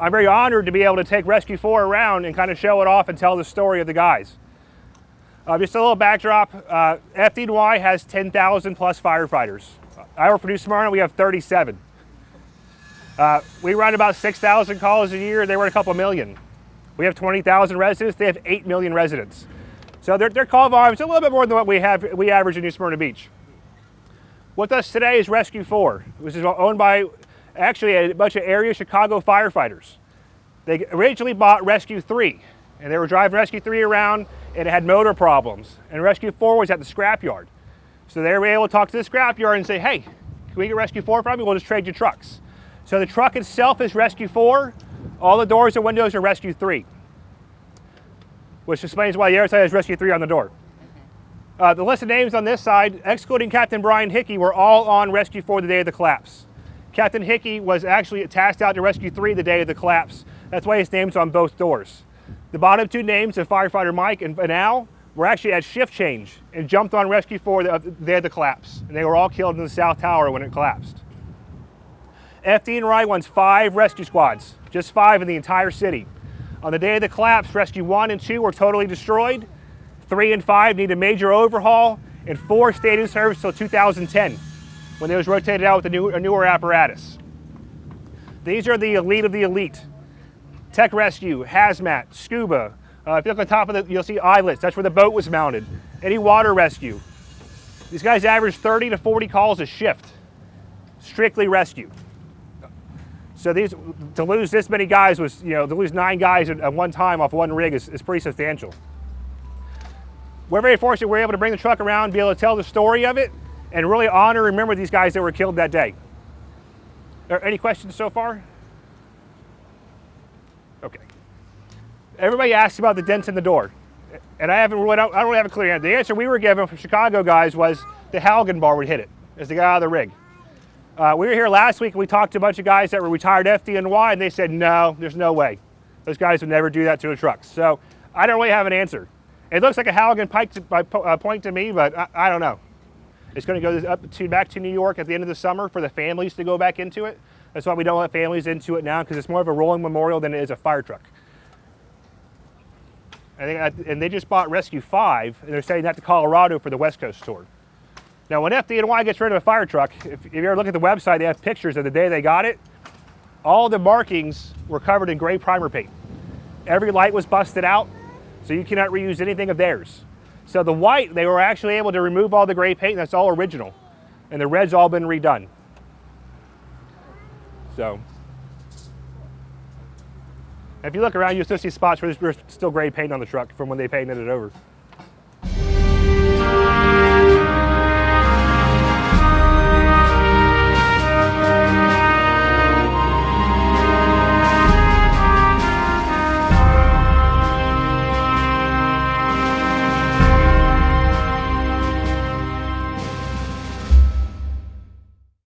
I'm very honored to be able to take Rescue 4 around and kind of show it off and tell the story of the guys. Just a little backdrop, FDNY has 10,000 plus firefighters. I work for New Smyrna, we have 37. We run about 6,000 calls a year, they run a couple million. We have 20,000 residents, they have 8 million residents. So their call volume is a little bit more than what we average in New Smyrna Beach. With us today is Rescue 4, which is owned by actually a bunch of area Chicago firefighters. They originally bought Rescue 3, and they were driving Rescue 3 around, and it had motor problems. And Rescue 4 was at the scrapyard. So they were able to talk to the scrapyard and say, hey, can we get Rescue 4 from you? We'll just trade you trucks. So the truck itself is Rescue 4. All the doors and windows are Rescue 3, which explains why the other side has Rescue 3 on the door. The list of names on this side, excluding Captain Brian Hickey, were all on Rescue 4 the day of the collapse. Captain Hickey was actually tasked out to Rescue 3 the day of the collapse. That's why his name's on both doors. The bottom two names of firefighter Mike and Al were actually at shift change and jumped on Rescue 4 the day of the collapse. And they were all killed in the South Tower when it collapsed. FDNY runs 5 rescue squads, just 5 in the entire city. On the day of the collapse, Rescue 1 and 2 were totally destroyed. 3 and 5 need a major overhaul, and 4 stayed in service until 2010, when they was rotated out with a newer apparatus. These are the elite of the elite. Tech rescue, hazmat, SCUBA. If you look on top of it, you'll see eyelets. That's where the boat was mounted. Any water rescue. These guys average 30 to 40 calls a shift. Strictly rescue. So to lose this many guys was, to lose 9 guys at one time off one rig is pretty substantial. We're very fortunate we're able to bring the truck around, be able to tell the story of it, and really honor and remember these guys that were killed that day. Any questions so far? Okay. Everybody asks about the dents in the door, and I don't really have a clear answer. The answer we were given from Chicago guys was the Halligan bar would hit it as they got out of the rig. We were here last week and we talked to a bunch of guys that were retired FDNY, and they said, no, there's no way. Those guys would never do that to a truck. So I don't really have an answer. It looks like a Halligan point to me, but I don't know. It's going to go back to New York at the end of the summer for the families to go back into it. That's why we don't let families into it now, because it's more of a rolling memorial than it is a fire truck. And they just bought Rescue 5, and they're sending that to Colorado for the West Coast tour. Now, when FDNY gets rid of a fire truck, if you ever look at the website, they have pictures of the day they got it. All the markings were covered in gray primer paint. Every light was busted out, so you cannot reuse anything of theirs. So the white, they were actually able to remove all the gray paint, and that's all original. And the red's all been redone. So, if you look around, you'll still see spots where there's still gray paint on the truck from when they painted it over.